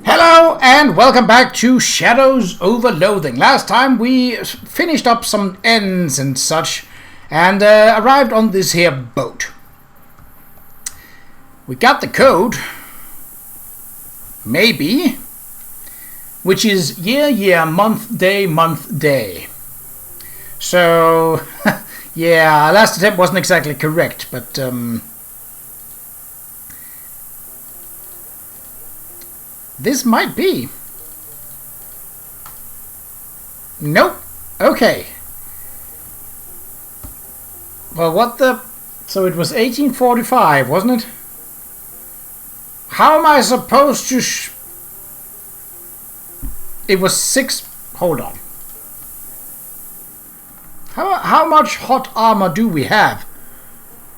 Hello and welcome back to Shadows over Loathing. Last time we finished up some ends and such and arrived on this here boat. We got the code, maybe, which is year, month, day. So, yeah, last attempt wasn't exactly correct, but this might be. Nope. Okay. Well, what the... So it was 1845, wasn't it? How am I supposed to... It was 6... Hold on. How much hot armor do we have?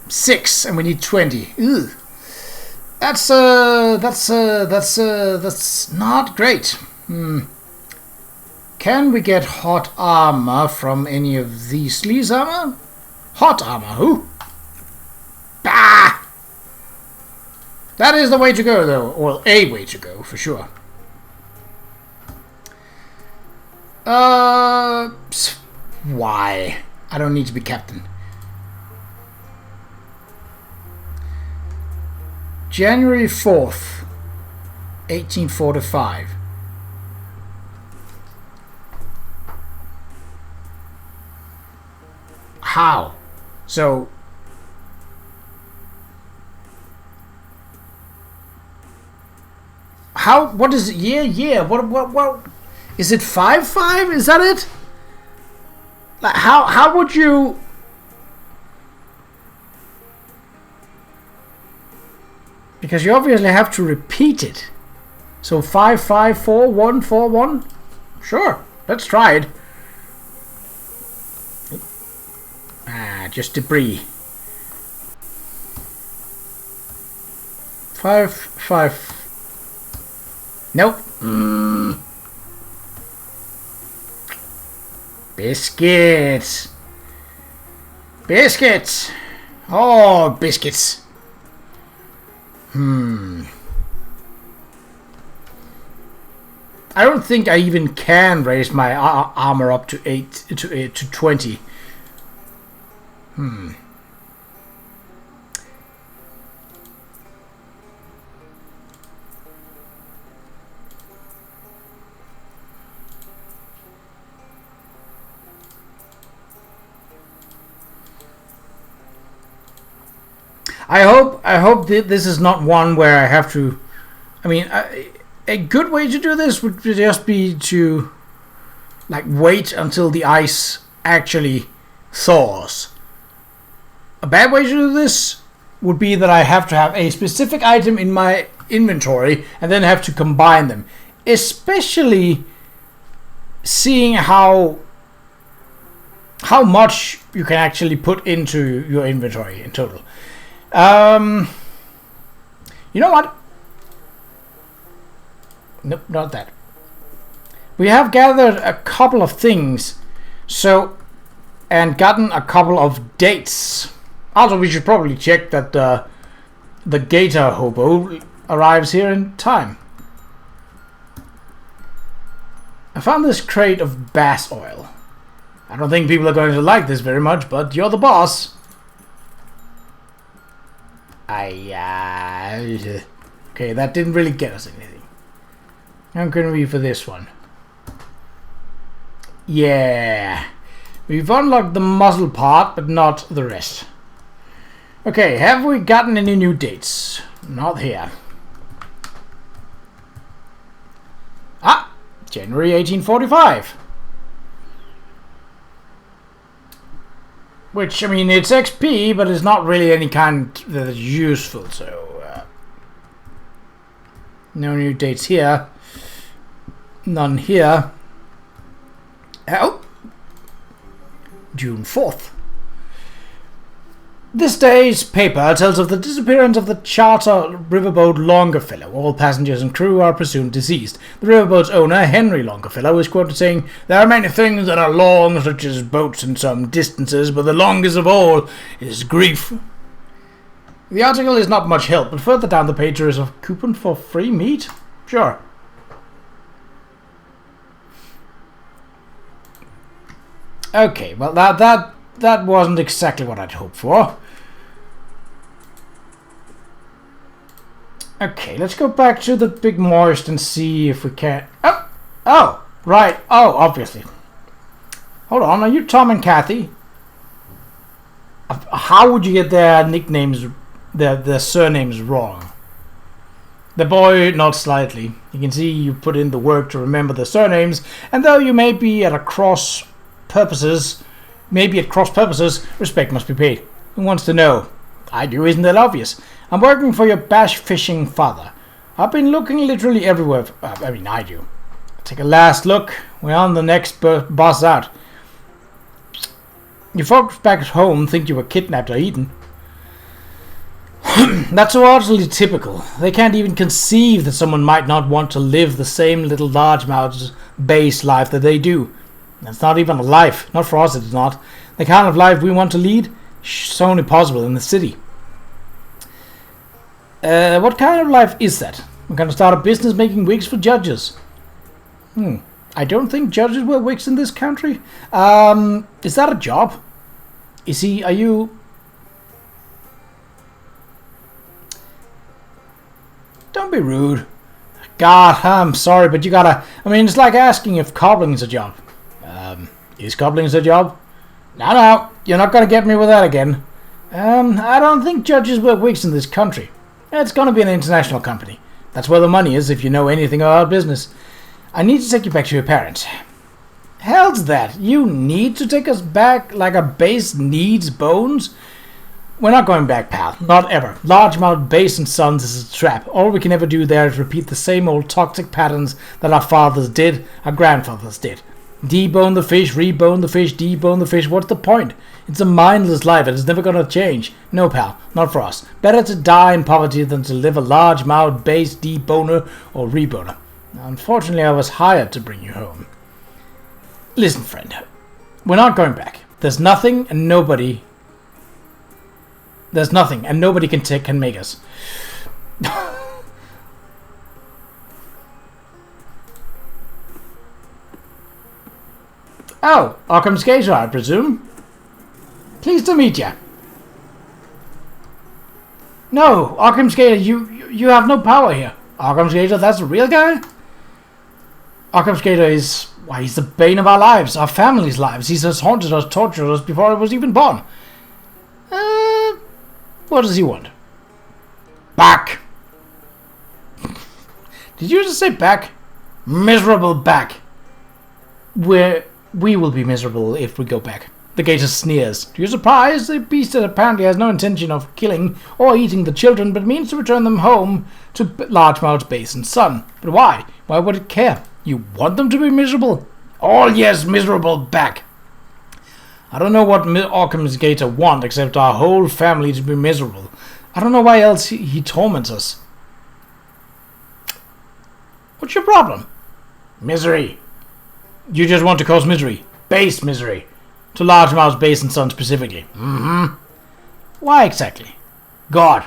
6, and we need 20. Ugh. That's not great. Can we get hot armor from any of these sleeves armor? Hot armor, who? Bah! That is the way to go, though. Or a way to go, for sure. Why? I don't need to be captain. January 4th, 1845. How? So... How? What is it? Yeah. What? Is it 5-5? Is that it? Like, how would you... Because you obviously have to repeat it. So 5-5-4-1-4-1? Sure, let's try it. Just debris. 5-5. Nope. Biscuits. Biscuits. Oh, biscuits. I don't think I even can raise my armor up to 20. I hope this is not one where I have to... I mean, a good way to do this would just be to, like, wait until the ice actually thaws. A bad way to do this would be that I have to have a specific item in my inventory and then have to combine them. Especially seeing how much you can actually put into your inventory in total. You know what? Nope, not that. We have gathered a couple of things, and gotten a couple of dates. Also, we should probably check that the Gator hobo arrives here in time. I found this crate of bass oil. I don't think people are going to like this very much, but you're the boss. Okay, that didn't really get us anything. I'm gonna be for this one. Yeah. We've unlocked the muzzle part, but not the rest. Okay, have we gotten any new dates? Not here. January 1845. Which, I mean, it's XP, but it's not really any kind that is useful, so... no new dates here. None here. Oh! June 4th. This day's paper tells of the disappearance of the charter riverboat Longfellow. All passengers and crew are presumed deceased. The riverboat's owner, Henry Longfellow, is quoted saying, "There are many things that are long, such as boats in some distances, but the longest of all is grief." The article is not much help, but further down the page there is a coupon for free meat. Sure. Okay, well that wasn't exactly what I'd hoped for. Okay, let's go back to the Big Moist and see if we can... Oh, right. Oh, obviously. Hold on, are you Tom and Kathy? How would you get their nicknames, their surnames wrong? The boy nods slightly. You can see you put in the work to remember the surnames, and though you may be at cross purposes, respect must be paid. Who wants to know? I do, isn't that obvious? I'm working for your bash-fishing father. I've been looking literally everywhere. I do. Take a last look. We're on the next bus out. You folks back at home think you were kidnapped or eaten. That's so utterly typical. They can't even conceive that someone might not want to live the same little largemouth base life that they do. That's not even a life. Not for us, it's not. The kind of life we want to lead is only possible in the city. What kind of life is that? I'm going to start a business making wigs for judges. I don't think judges wear wigs in this country. Is that a job? Are you... Don't be rude. God, I'm sorry, but you gotta... it's like asking if cobbling's a job. Is cobbling's a job? No, you're not gonna get me with that again. I don't think judges wear wigs in this country. It's gonna be an international company. That's where the money is, if you know anything about business. I need to take you back to your parents. Hell's that? You need to take us back like a base needs bones? We're not going back, pal. Not ever. Largemouth Base and Sons is a trap. All we can ever do there is repeat the same old toxic patterns that our fathers did, our grandfathers did. Debone the fish, rebone the fish, debone the fish. What's the point? It's a mindless life and it's never gonna change. No, pal. Not for us. Better to die in poverty than to live a largemouth base deboner or reboner. Unfortunately, I was hired to bring you home. Listen, friend. We're not going back. There's nothing and nobody can make us. Oh, Occam's Gator, I presume. Pleased to meet you. No, Occam's Gator, you have no power here. Occam's Gator, that's the real guy? Occam's Gator is, he's the bane of our lives, our family's lives. He's just haunted us, tortured us before I was even born. What does he want? Back. Did you just say back? Miserable back. We will be miserable if we go back. The Gator sneers. To your surprise, the beast that apparently has no intention of killing or eating the children, but means to return them home to Largemouth's Base and Sun. But why? Why would it care? You want them to be miserable? Oh yes, miserable back. I don't know what Occam's Gator want except our whole family to be miserable. I don't know why else he torments us. What's your problem? Misery. You just want to cause misery. Base misery. To Largemouth's Base and Sun specifically. Why exactly? God.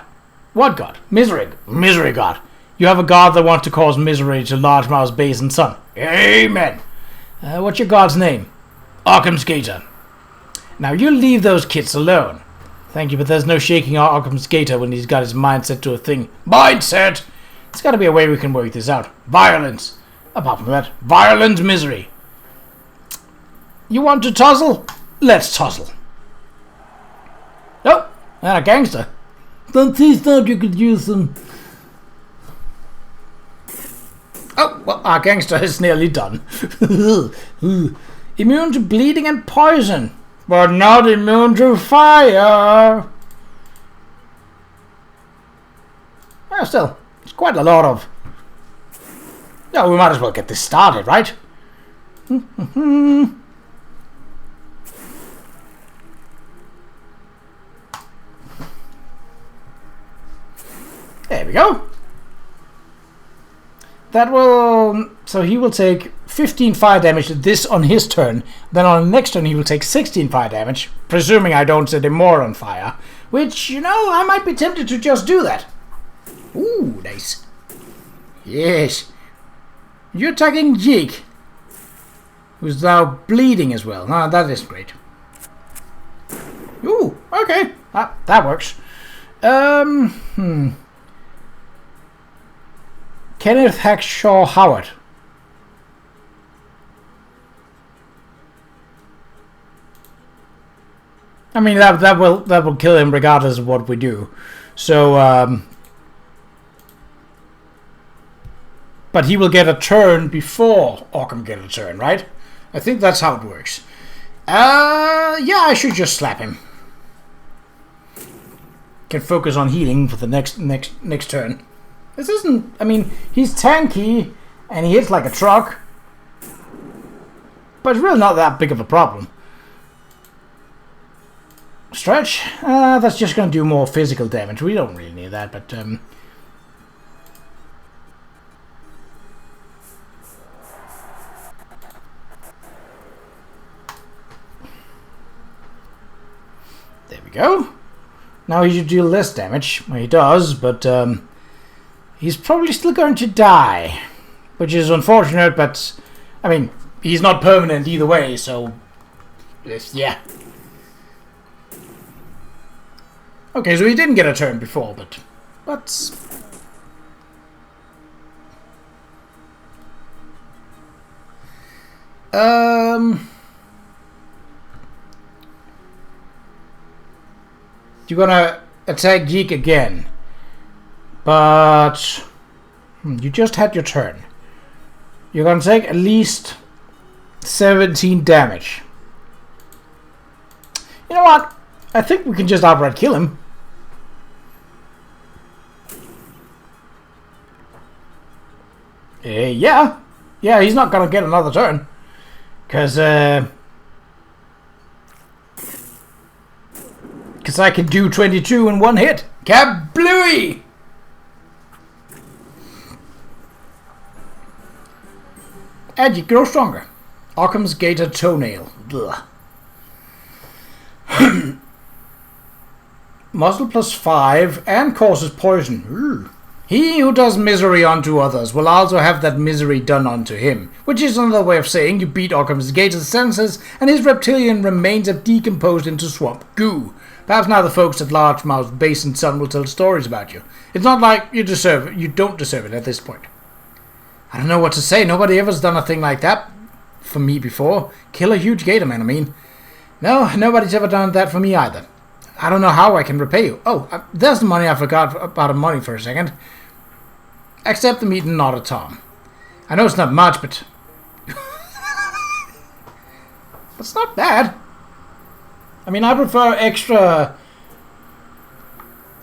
What God? Misery. Misery God. You have a God that wants to cause misery to Largemouth's Base and Sun. Amen. What's your God's name? Occam's Gator. Now you leave those kids alone. Thank you, but there's no shaking Occam's Gator when he's got his mind set to a thing. Mindset! There's got to be a way we can work this out. Violence. Apart from that, violent misery. You want to tussle? Let's tussle. Oh, and a gangster. Don't you thought you could use some... Oh, well, our gangster is nearly done. Immune to bleeding and poison, but not immune to fire. Well, still, it's quite a lot of... Yeah, we might as well get this started, right? There we go. That will... So he will take 15 fire damage this on his turn. Then on the next turn he will take 16 fire damage. Presuming I don't set him more on fire. Which, I might be tempted to just do that. Ooh, nice. Yes. You're attacking Jake. who's now bleeding as well. No, that isn't great. Ooh, okay. That works. Kenneth Hackshaw Howard. I mean, that will kill him regardless of what we do. So, but he will get a turn before Occam get a turn, right? I think that's how it works. Yeah, I should just slap him. Can focus on healing for the next turn. This isn't. I mean, he's tanky and he hits like a truck, but it's really not that big of a problem. Stretch. That's just going to do more physical damage. We don't really need that, but there we go. Now he should do less damage. Well, he does, but he's probably still going to die, which is unfortunate, but I mean, he's not permanent either way, so yeah. Okay, so he didn't get a turn before, but you're gonna attack Geek again, but you just had your turn. You're gonna take at least 17 damage. You know what? I think we can just outright kill him. Yeah, he's not gonna get another turn, cause I can do 22 in one hit. Kablooey! And you grow stronger. Occam's Gator Toenail. Ugh. Muscle +5 and causes poison. Ooh. He who does misery unto others will also have that misery done unto him, which is another way of saying you beat Occam's Gator's senses and his reptilian remains have decomposed into swamp goo. Perhaps now the folks at Largemouth Basin Sun will tell stories about you. It's not like you deserve it. You don't deserve it at this point. I don't know what to say. Nobody ever's done a thing like that for me before. Kill a huge gator man, I mean. No, nobody's ever done that for me either. I don't know how I can repay you. Oh, there's the money. I forgot about the money for a second. Accept the meat and not a Tom. I know it's not much, but it's not bad. I mean, I prefer extra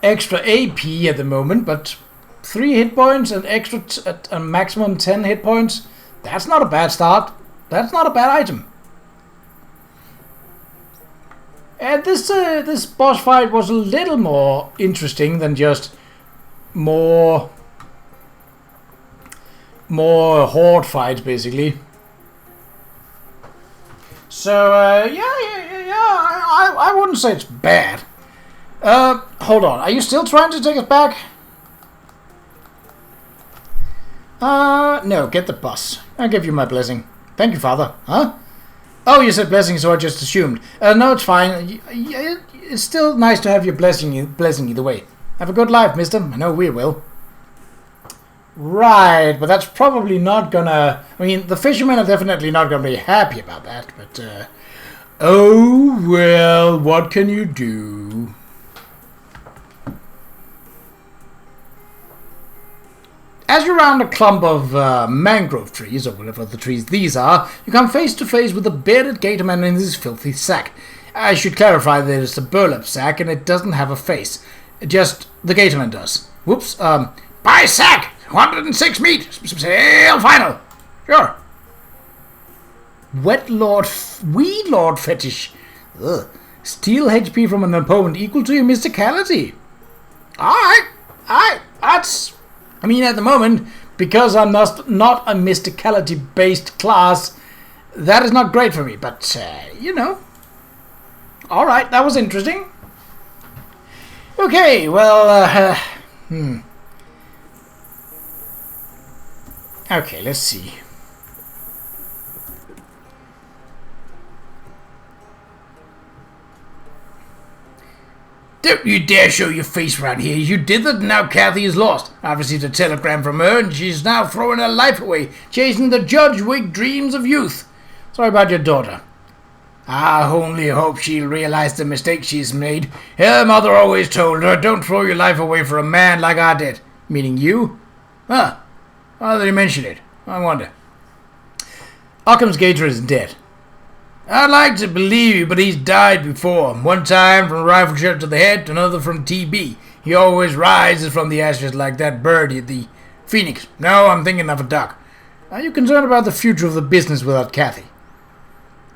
AP at the moment, but 3 hit points and extra at a maximum 10 hit points, that's not a bad start. That's not a bad item. And this boss fight was a little more interesting than just more horde fights, basically. So I wouldn't say it's bad. Hold on. Are you still trying to take us back? No. Get the bus. I'll give you my blessing. Thank you, Father. Huh? Oh, you said blessing, so I just assumed. No, it's fine. It's still nice to have your blessing either way. Have a good life, mister. I know we will. Right, but that's probably not gonna... I mean, the fishermen are definitely not gonna be happy about that, but... oh, well, what can you do? As you round a clump of mangrove trees, or whatever the trees these are, you come face to face with a bearded gatorman in his filthy sack. I should clarify that it's a burlap sack and it doesn't have a face. Just the gatorman does. Whoops. Buy sack! 106 meat! Sale final! Sure. Weed Lord Fetish. Ugh. Steal HP from an opponent equal to your mysticality. Alright. That's... I mean, at the moment, because I'm not a mysticality-based class, that is not great for me. But, you know. Alright, that was interesting. Okay, well, Okay, let's see. Don't you dare show your face around here. You did that, and now Kathy is lost. I've received a telegram from her, and she's now throwing her life away, chasing the Judge-Wig dreams of youth. Sorry about your daughter. I only hope she'll realize the mistake she's made. Her mother always told her, don't throw your life away for a man like I did. Meaning you? Huh. Why did he mention it? I wonder. Occam's Gator is dead. I'd like to believe you, but he's died before. One time from a rifle shot to the head, another from TB. He always rises from the ashes like that bird, the phoenix. No, I'm thinking of a duck. Are you concerned about the future of the business without Kathy?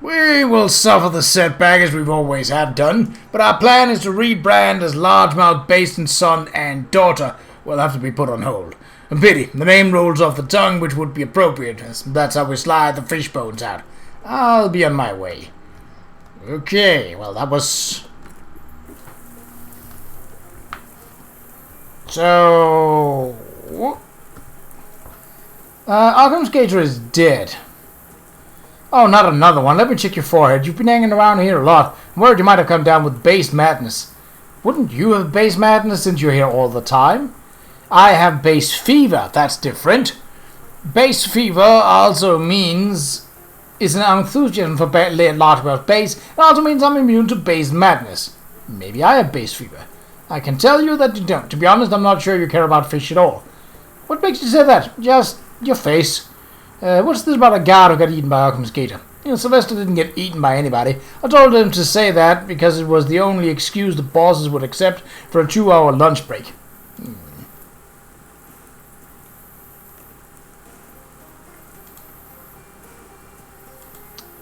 We will suffer the setback as we've always have done, but our plan is to rebrand as Largemouth Basin Son and Daughter. Will have to be put on hold. A pity, the name rolls off the tongue, which would be appropriate. That's how we slide the fish bones out. I'll be on my way. Okay, well that was... So... Occam's Gator is dead. Oh, not another one. Let me check your forehead. You've been hanging around here a lot. I'm worried you might have come down with base madness. Wouldn't you have base madness since you're here all the time? I have base fever. That's different. Base fever also means... is an enthusiasm for largemouth base. It also means I'm immune to base madness. Maybe I have base fever. I can tell you that you don't. To be honest, I'm not sure you care about fish at all. What makes you say that? Just your face. What's this about a guy who got eaten by Occam's Gator? You know, Sylvester didn't get eaten by anybody. I told him to say that because it was the only excuse the bosses would accept for a 2-hour lunch break.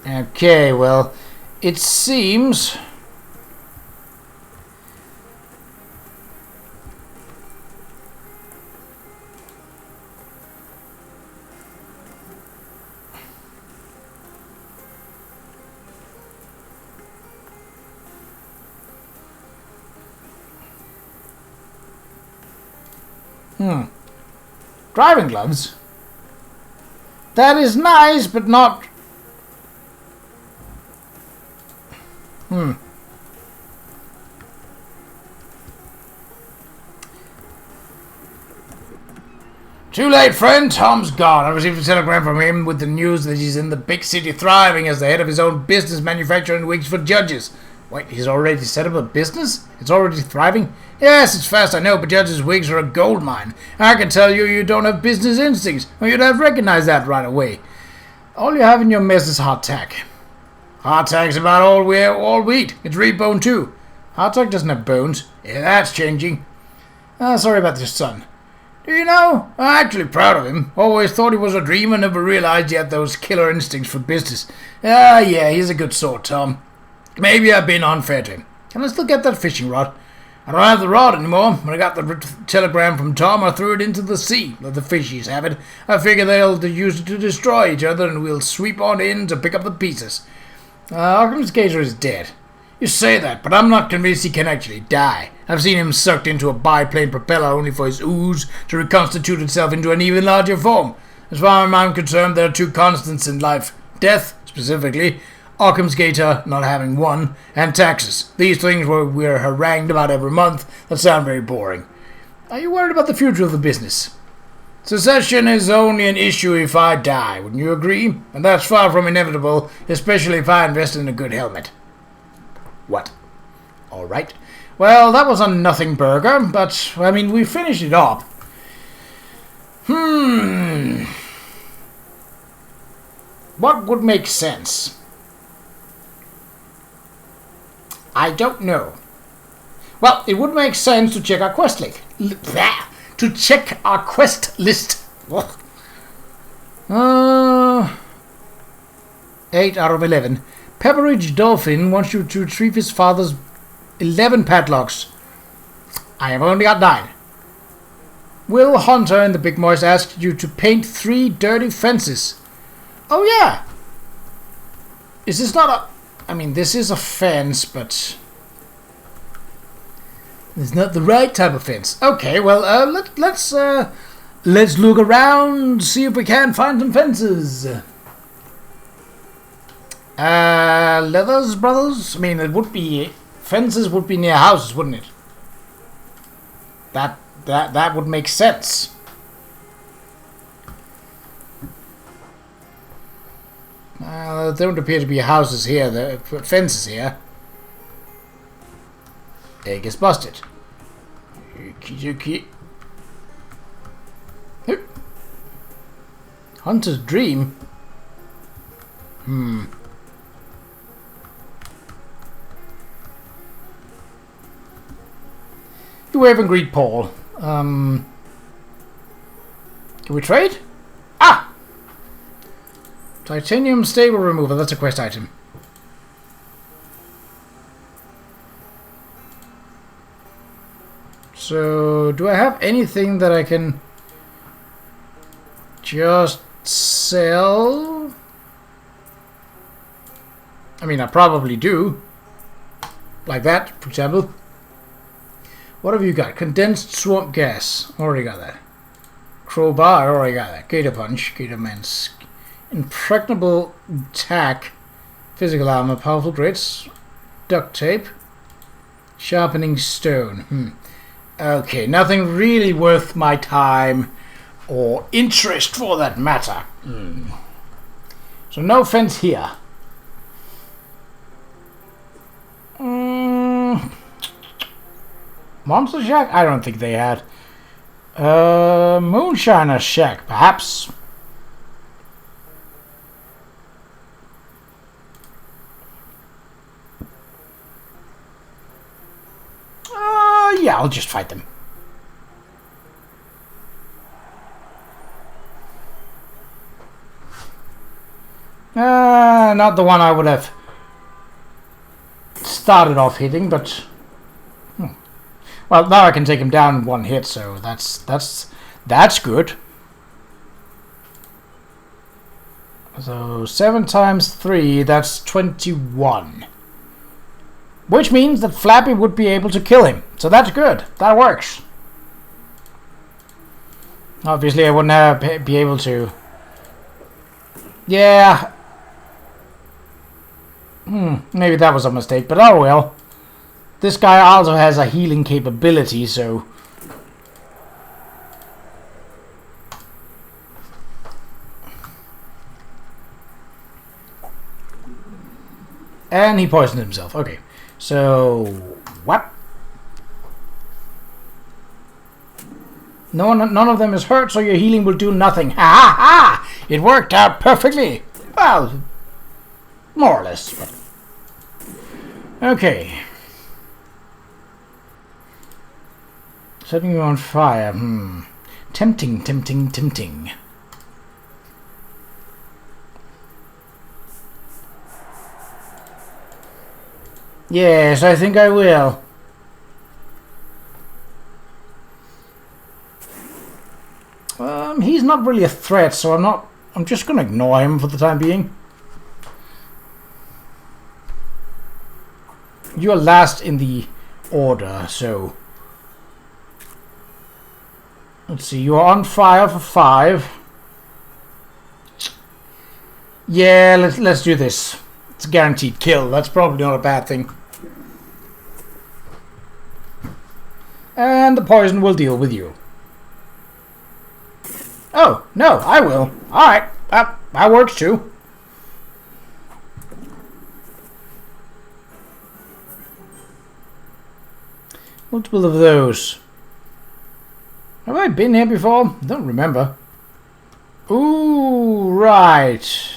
Okay, well, it seems... Driving gloves? That is nice, but not... Too late, friend. Tom's gone. I received a telegram from him with the news that he's in the big city thriving as the head of his own business manufacturing wigs for judges. Wait, he's already set up a business? It's already thriving? Yes, it's fast, I know, but judges' wigs are a gold mine. I can tell you you don't have business instincts, or you'd have recognized that right away. All you have in your mess is hardtack. Hardtack's about all we eat. It's rebone too. Hardtack doesn't have bones. Yeah, that's changing. Sorry about your son. Do you know, I'm actually proud of him. Always thought he was a dreamer, never realized he had those killer instincts for business. Yeah, he's a good sort, Tom. Maybe I've been unfair to him. Can I still get that fishing rod? I don't have the rod anymore. When I got the telegram from Tom, I threw it into the sea. Let the fishies have it. I figure they'll use it to destroy each other, and we'll sweep on in to pick up the pieces. Occam's Gator is dead. You say that, but I'm not convinced he can actually die. I've seen him sucked into a biplane propeller only for his ooze to reconstitute itself into an even larger form. As far as I'm concerned, there are two constants in life. Death, specifically, Occam's Gator not having one, and taxes. These things we're harangued about every month that sound very boring. Are you worried about the future of the business? Secession is only an issue if I die, wouldn't you agree? And that's far from inevitable, especially if I invest in a good helmet. What? All right. Well, that was a nothing burger, but, I mean, we finished it up. What would make sense? I don't know. Well, it would make sense to check our quest list. To check our quest list. 8 out of 11. Pepperidge Dolphin wants you to retrieve his father's 11 padlocks. I have only got 9. Will Hunter in the Big Moist asked you to paint 3 dirty fences. Oh yeah. Is this not a... I mean, this is a fence, but... it's not the right type of fence. Okay, well, let's look around, see if we can find some fences. Leathers, brothers? I mean, it would be fences would be near houses, wouldn't it? That would make sense. There don't appear to be houses here. There are fences here. Egg is busted. Okie dokie. Hunter's dream? You wave and greet Paul. Can we trade? Ah! Titanium stable removal. That's a quest item. So, do I have anything that I can just sell? I mean, I probably do. Like that, for example. What have you got? Condensed swamp gas. Already got that. Crowbar. Already got that. Gator punch. Gator man's. Impregnable tack. Physical armor. Powerful grits. Duct tape. Sharpening stone. Okay, nothing really worth my time or interest for that matter. So no fence here. Monster Shack? I don't think they had. Moonshiner Shack, perhaps. Yeah, I'll just fight them. Not the one I would have started off hitting, but well, now I can take him down in one hit, so that's good. So 7 times 3, that's 21. Which means that Flappy would be able to kill him. So that's good. That works. Obviously, I wouldn't be able to. Yeah. Maybe that was a mistake, but oh well. This guy also has a healing capability, so. And he poisoned himself. Okay. So, what? None of them is hurt, so your healing will do nothing. Ha ha ha! It worked out perfectly. Well, more or less. But. Okay. Setting you on fire. Tempting, tempting, tempting. Yes, I think I will. He's not really a threat, so I'm just gonna ignore him for the time being. You're last in the order, so let's see. You're on fire for 5. Yeah, let's do this. It's a guaranteed kill. That's probably not a bad thing. And the poison will deal with you. Oh, no, I will. Alright, that works too. Multiple of those. Have I been here before? I don't remember. Ooh, right.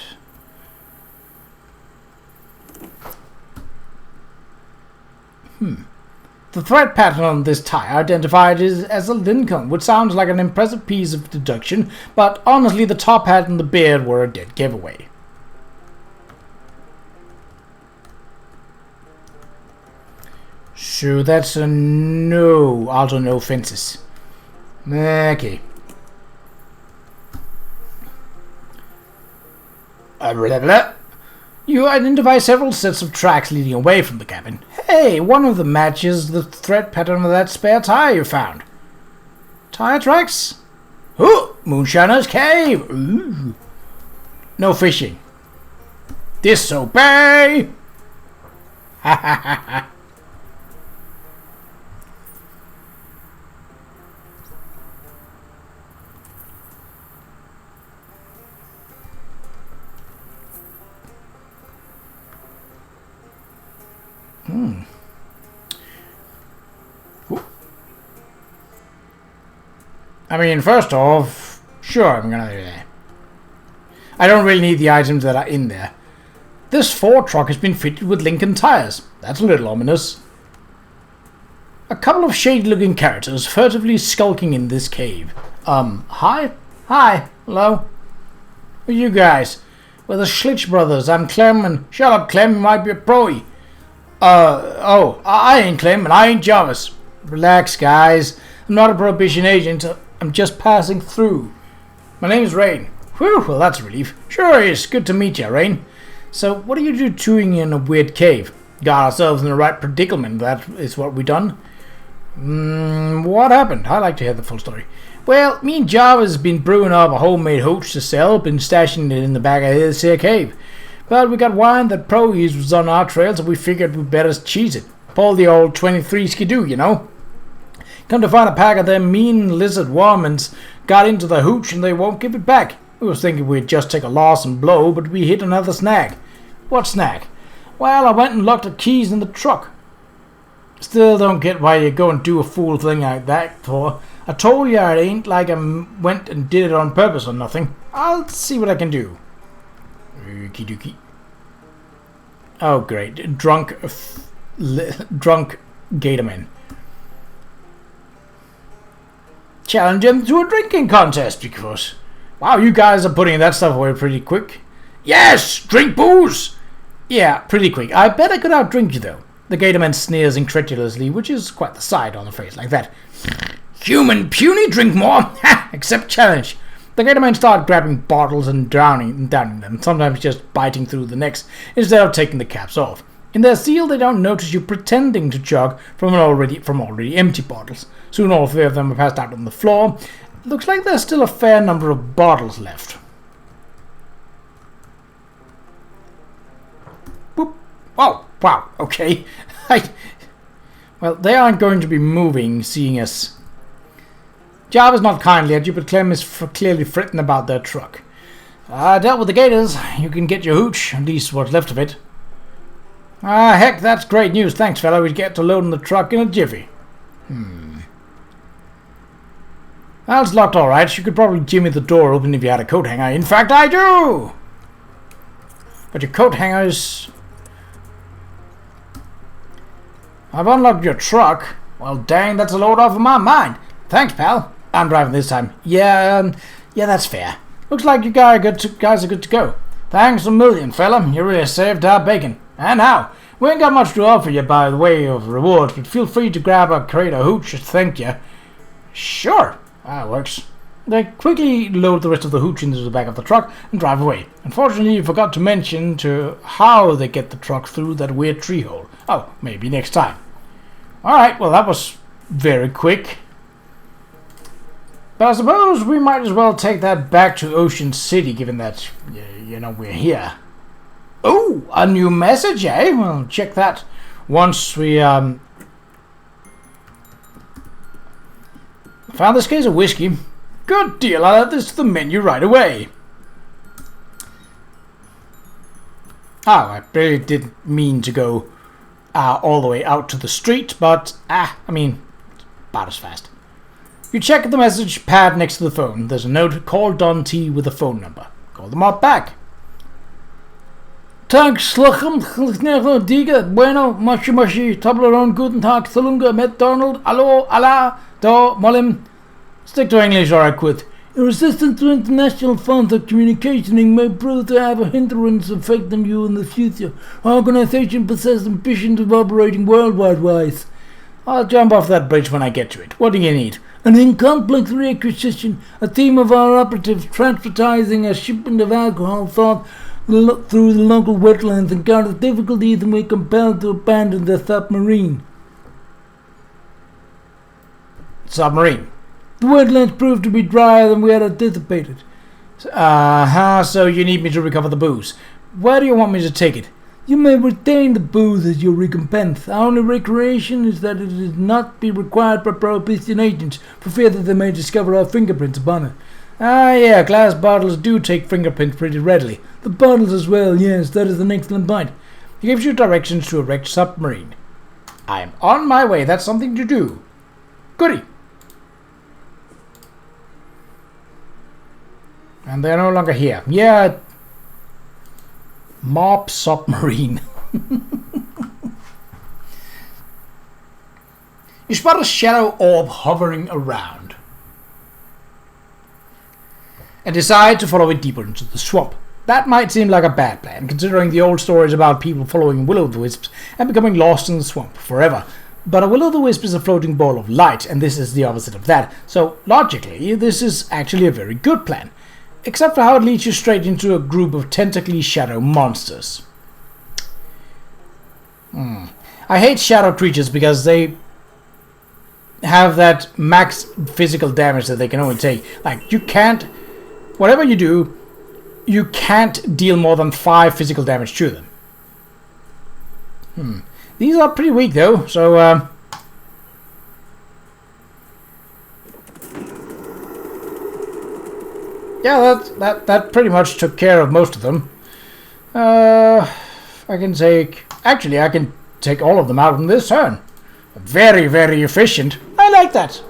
The threat pattern on this tire identified as a Lincoln, which sounds like an impressive piece of deduction, but honestly the top hat and the beard were a dead giveaway. So that's a no. Also no fences. Okay. You identify several sets of tracks leading away from the cabin. Hey, one of them matches the threat pattern of that spare tire you found. Tire tracks? Ooh, Moonshiner's Cave! Ooh. No fishing. Disobey! Ha ha ha ha. I mean, first off, sure, I'm gonna do that. I don't really need the items that are in there. This Ford truck has been fitted with Lincoln tires. That's a little ominous. A couple of shady-looking characters furtively skulking in this cave. Hi? Hi. Hello? Who are you guys? We're the Schlitch brothers. I'm Clem, and... Shut up, Clem. You might be a pro-y. I ain't Clem, and I ain't Jarvis. Relax, guys. I'm not a prohibition agent. I'm just passing through. My name's Rain. Whew, well, that's a relief. Sure is. Good to meet you, Rain. So, what are you doing in a weird cave? Got ourselves in the right predicament. That is what we done. What happened? I'd like to hear the full story. Well, me and Jarvis has been brewing up a homemade hooch to sell, been stashing it in the back of this here cave. But we got wind that Pro-Ease was on our trail, so we figured we'd better cheese it. Pull the old 23 skidoo, you know? Come to find a pack of them mean lizard warmins got into the hooch and they won't give it back. We was thinking we'd just take a loss and blow, but we hit another snag. What snag? Well, I went and locked the keys in the truck. Still don't get why you go and do a fool thing like that for. I told you it ain't like I went and did it on purpose or nothing. I'll see what I can do. Okie dokie. Oh great, drunk Gatorman. Challenge him to a drinking contest because... Wow, you guys are putting that stuff away pretty quick. Yes! Drink booze! Yeah, pretty quick. I bet I could outdrink you though. The Gatorman sneers incredulously, which is quite the sight on a face like that. Human puny, drink more! Ha! Accept challenge. The Gatorman start grabbing bottles and downing them, sometimes just biting through the necks instead of taking the caps off. In their zeal, they don't notice you pretending to chug from already empty bottles. Soon all three of them are passed out on the floor. Looks like there's still a fair number of bottles left. Boop. Oh, wow, okay. Well, they aren't going to be moving, seeing us. Jarvis not kindly at you, but Clem is clearly fretting about their truck. I dealt with the Gators. You can get your hooch, at least what's left of it. Heck, that's great news. Thanks, fella. We'd get to loading the truck in a jiffy. Well, it's locked all right. You could probably jimmy the door open if you had a coat hanger. In fact, I do! But your coat hangers... I've unlocked your truck. Well, dang, that's a load off of my mind. Thanks, pal. I'm driving this time. Yeah, that's fair. Looks like you guys are good to go. Thanks a million, fella. You really saved our bacon. And now, we ain't got much to offer you by the way of rewards, but feel free to grab a crate of hooch to thank you. Sure. That works. They quickly load the rest of the hooch into the back of the truck and drive away. Unfortunately, you forgot to mention how they get the truck through that weird tree hole. Oh, maybe next time. Alright, well that was very quick. But I suppose we might as well take that back to Ocean City, given that, we're here. Oh, a new message, eh? Well, check that once we, found this case of whiskey. Good deal, I'll add this to the menu right away. Oh, I really didn't mean to go all the way out to the street, but, about as fast. You check the message pad next to the phone. There's a note, call Don T with a phone number. Call them up back. Tag Slachem, Diga, Bueno, Mashi, Toblerone, Guten Tag, Salunga, Met Donald, Allo, Allah, Do, Molim. Stick to English or I quit. Your assistance to international funds of communicating may prove to have a hindrance affecting you in the future. Our organization possesses ambitions of operating worldwide wise. I'll jump off that bridge when I get to it. What do you need? An in-complex requisition. A team of our operatives transporting a shipment of alcohol through the local wetlands encountered difficulties and were compelled to abandon their submarine. Submarine? The wetlands proved to be drier than we had anticipated. So you need me to recover the booze. Where do you want me to take it? You may retain the booze as your recompense. Our only recreation is that it is not be required by prohibition agents, for fear that they may discover our fingerprints upon it. Yeah, glass bottles do take fingerprints pretty readily. The bottles as well, yes, that is an excellent point. He gives you directions to a wrecked submarine. I am on my way, that's something to do. Goody. And they're no longer here. Yeah. Mob submarine. You spot a shadow orb hovering around and decide to follow it deeper into the swamp. That might seem like a bad plan, considering the old stories about people following will-o'-the-wisps and becoming lost in the swamp forever. But a will-o'-the-wisp is a floating ball of light, and this is the opposite of that. So, logically, this is actually a very good plan. Except for how it leads you straight into a group of tentacly shadow monsters. I hate shadow creatures because they have that max physical damage that they can only take. Like, you can't... Whatever you do, you can't deal more than 5 physical damage to them. These are pretty weak, though, so... yeah, that pretty much took care of most of them. I can take... Actually, I can take all of them out in this turn. Very, very efficient. I like that.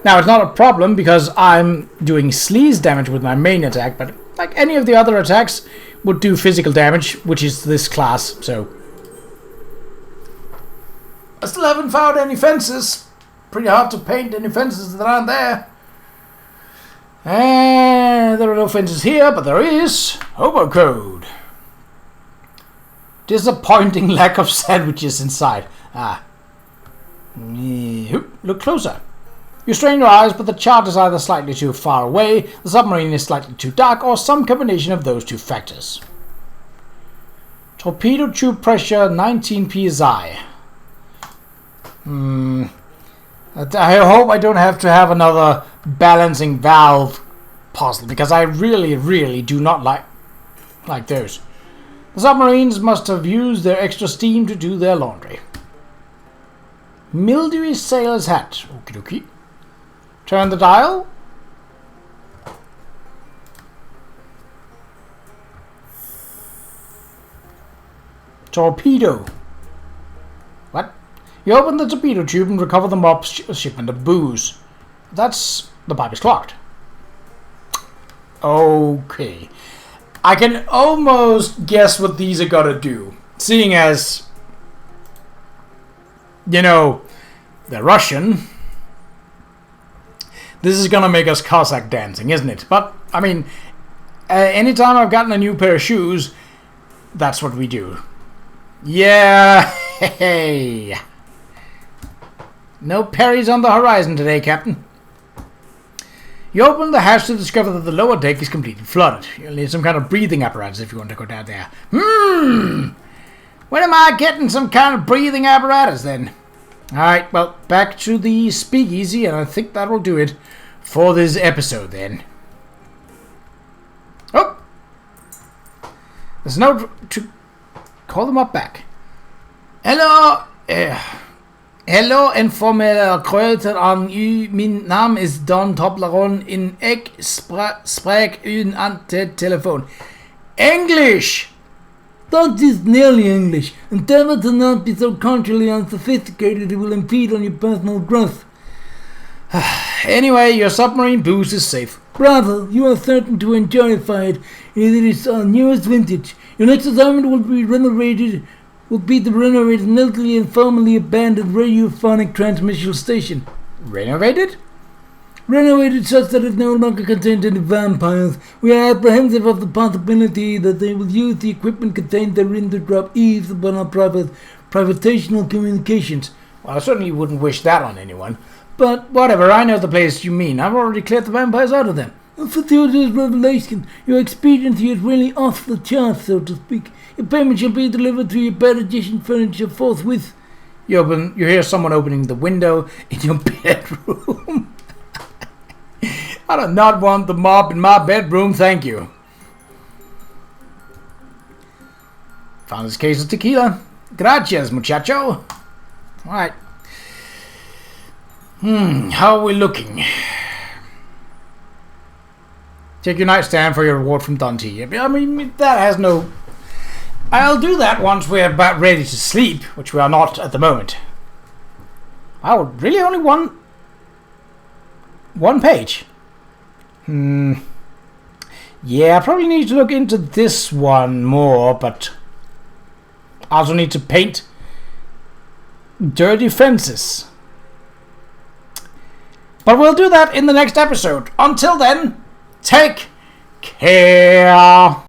Now, it's not a problem because I'm doing sleaze damage with my main attack, but like any of the other attacks would do physical damage, which is this class, so... I still haven't found any fences. Pretty hard to paint any fences that aren't there. And there are no fences here, but there is hobo code. Disappointing lack of sandwiches inside. Look closer. You strain your eyes, but the chart is either slightly too far away, the submarine is slightly too dark, or some combination of those two factors. Torpedo tube pressure 19 psi. I hope I don't have to have another balancing valve puzzle, because I really, really do not like those. The submarines must have used their extra steam to do their laundry. Mildewy sailor's hat. Okie dokie. Turn the dial. Torpedo. What? You open the torpedo tube and recover the mob's shipment of booze. The pipe is clogged. Okay. I can almost guess what these are gonna do. Seeing as, you know, they're Russian. This is gonna make us Cossack dancing, isn't it? But, I mean, anytime I've gotten a new pair of shoes, that's what we do. Yeah, hey. No Perrys on the horizon today, Captain. You open the hatch to discover that the lower deck is completely flooded. You'll need some kind of breathing apparatus if you want to go down there. When am I getting some kind of breathing apparatus then? Alright, well, back to the speakeasy, and I think that will do it for this episode then. Oh! There's no to call them up back. Hello! Hallo, informeller Kreuter an U. Min Name ist Don Toblerone in Eck Sprek un ante Telefon. English! That is nearly English. Endeavor to not be so culturally unsophisticated it will impede on your personal growth. Anyway, your submarine booze is safe. Bravo, you are certain to enjoy it. It is our newest vintage. Your next assignment will be the renovated, elderly and formerly abandoned radiophonic transmission station. Renovated? Renovated such that it no longer contains any vampires. We are apprehensive of the possibility that they will use the equipment contained therein to drop eaves upon our privatational communications. Well, I certainly wouldn't wish that on anyone. But whatever, I know the place you mean. I've already cleared the vampires out of them. For Theodore's revelation, your expediency is really off the charts, so to speak. Your payment shall be delivered to your bed addition furniture forthwith. You hear someone opening the window in your bedroom. I do not want the mob in my bedroom, thank you. Found this case of tequila. Gracias, muchacho. Alright. How are we looking? Take your nightstand for your reward from Dante. I mean, that has no... I'll do that once we're about ready to sleep, which we are not at the moment. Oh, really? Only one page? Yeah, I probably need to look into this one more, but I also need to paint dirty fences. But we'll do that in the next episode. Until then, take care.